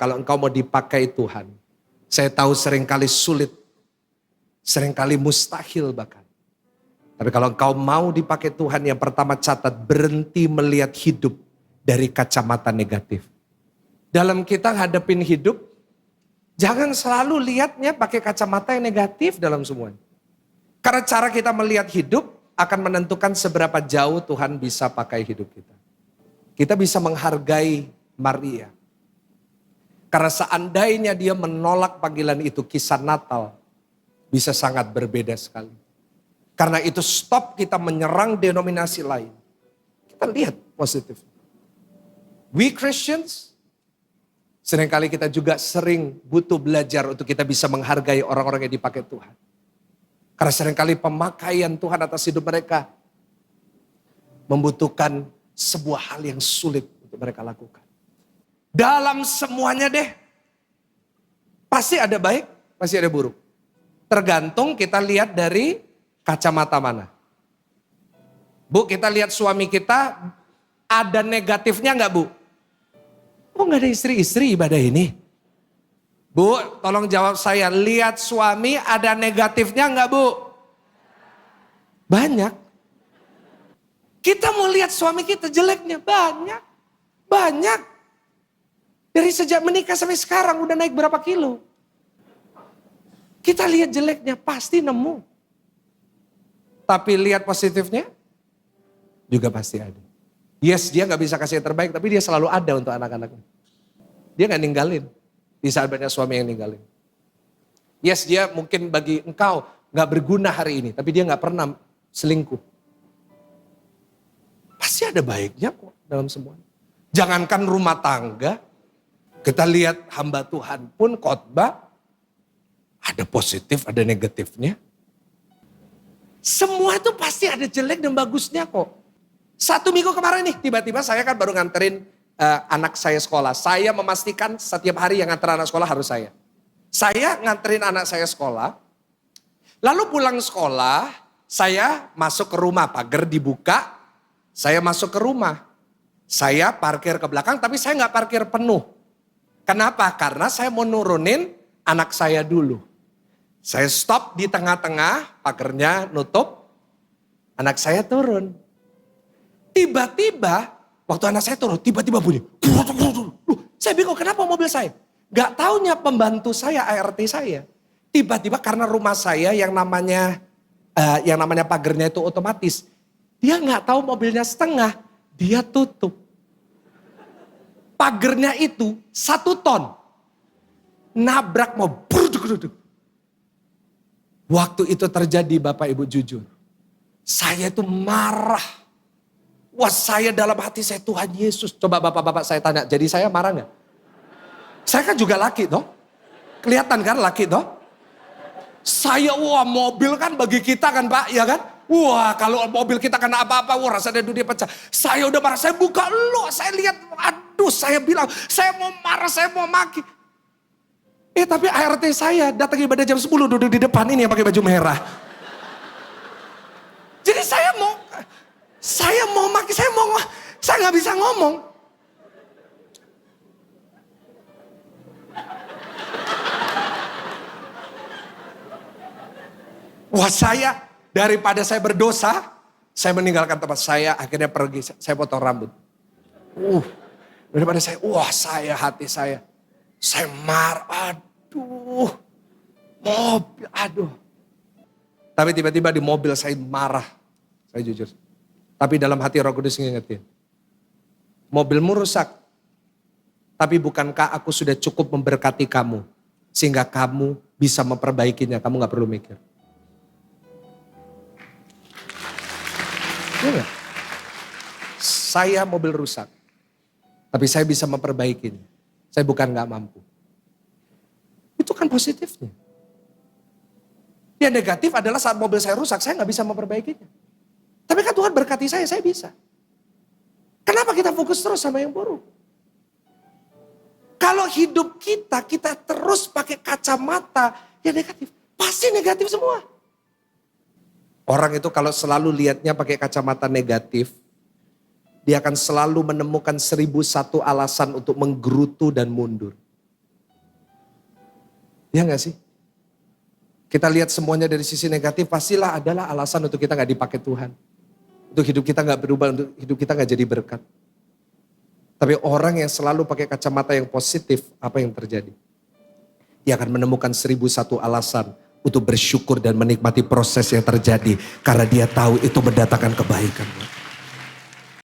kalau engkau mau dipakai Tuhan. Saya tahu seringkali sulit, seringkali mustahil bahkan. Tapi kalau engkau mau dipakai Tuhan, yang pertama catat, berhenti melihat hidup dari kacamata negatif. Dalam kita hadapin hidup, jangan selalu lihatnya pakai kacamata yang negatif dalam semuanya. Karena cara kita melihat hidup akan menentukan seberapa jauh Tuhan bisa pakai hidup kita. Kita bisa menghargai Maria. Karena seandainya dia menolak panggilan itu, kisah Natal bisa sangat berbeda sekali. Karena itu stop kita menyerang denominasi lain. Kita lihat positif. We Christians, seringkali kita juga sering butuh belajar untuk kita bisa menghargai orang-orang yang dipakai Tuhan. Karena seringkali pemakaian Tuhan atas hidup mereka membutuhkan sebuah hal yang sulit untuk mereka lakukan. Dalam semuanya deh, pasti ada baik, pasti ada buruk. Tergantung kita lihat dari kacamata mana. Bu, kita lihat suami kita, ada negatifnya nggak Bu? Oh, nggak ada istri-istri ibadah ini. Bu, tolong jawab saya, lihat suami ada negatifnya nggak Bu? Banyak. Kita mau lihat suami kita jeleknya, banyak. Dari sejak menikah sampai sekarang udah naik berapa kilo. Kita lihat jeleknya pasti nemu. Tapi lihat positifnya juga pasti ada. Yes, dia gak bisa kasih yang terbaik, tapi dia selalu ada untuk anak-anaknya. Dia gak ninggalin. Di saat banyak suami yang ninggalin. Yes, dia mungkin bagi engkau gak berguna hari ini, tapi dia gak pernah selingkuh. Pasti ada baiknya kok dalam semuanya. Jangankan rumah tangga, kita lihat hamba Tuhan pun khotbah, ada positif, ada negatifnya. Semua itu pasti ada jelek dan bagusnya kok. 1 minggu kemarin nih, tiba-tiba saya kan baru nganterin anak saya sekolah. Saya memastikan setiap hari yang nganter anak sekolah harus saya. Saya nganterin anak saya sekolah. Lalu pulang sekolah, saya masuk ke rumah, pagar dibuka. Saya masuk ke rumah. Saya parkir ke belakang, tapi saya nggak parkir penuh. Kenapa? Karena saya mau nurunin anak saya dulu. Saya stop di tengah-tengah, pagernya nutup, anak saya turun. Tiba-tiba, waktu anak saya turun, tiba-tiba bunyi. Saya bingung, kenapa mobil saya? Gak taunya pembantu saya, ART saya. Tiba-tiba karena rumah saya yang namanya pagernya itu otomatis. Dia gak tahu mobilnya setengah, dia tutup. Pagernya itu 1 ton. Nabrak mobil. Waktu itu terjadi Bapak Ibu jujur. Saya itu marah. Wah, saya dalam hati saya, Tuhan Yesus. Coba bapak-bapak saya tanya, jadi saya marah gak? Saya kan juga laki toh. Kelihatan kan laki toh. Saya, wah mobil kan bagi kita kan Pak, ya kan? Wah kalau mobil kita kena apa-apa, wah rasanya dunia pecah. Saya udah marah, saya buka lo, saya lihat, aduh saya bilang, saya mau marah, saya mau maki. Tapi ART saya datang ibadah jam 10 duduk di depan ini yang pakai baju merah. Jadi saya mau maki, saya nggak bisa ngomong. Wah saya, daripada saya berdosa, saya meninggalkan tempat saya, akhirnya pergi, saya potong rambut. Daripada saya, hati saya marah, aduh. Tapi tiba-tiba di mobil saya marah, saya jujur. Tapi dalam hati Roh Kudus ngingetin, mobilmu rusak, tapi bukankah aku sudah cukup memberkati kamu, sehingga kamu bisa memperbaikinya, kamu gak perlu mikir. Ya, saya mobil rusak, tapi saya bisa memperbaikinya. Saya bukan gak mampu. Itu kan positifnya. Yang negatif adalah saat mobil saya rusak, saya gak bisa memperbaikinya. Tapi kan Tuhan berkati saya bisa. Kenapa kita fokus terus sama yang buruk? Kalau hidup kita terus pakai kacamata yang negatif, pasti negatif semua. Orang itu kalau selalu lihatnya pakai kacamata negatif, dia akan selalu menemukan 1001 alasan untuk menggerutu dan mundur. Ya gak sih? Kita lihat semuanya dari sisi negatif, pastilah adalah alasan untuk kita gak dipakai Tuhan. Untuk hidup kita gak berubah, untuk hidup kita gak jadi berkat. Tapi orang yang selalu pakai kacamata yang positif, apa yang terjadi? Dia akan menemukan 1001 alasan untuk bersyukur dan menikmati proses yang terjadi. Karena dia tahu itu mendatangkan kebaikan.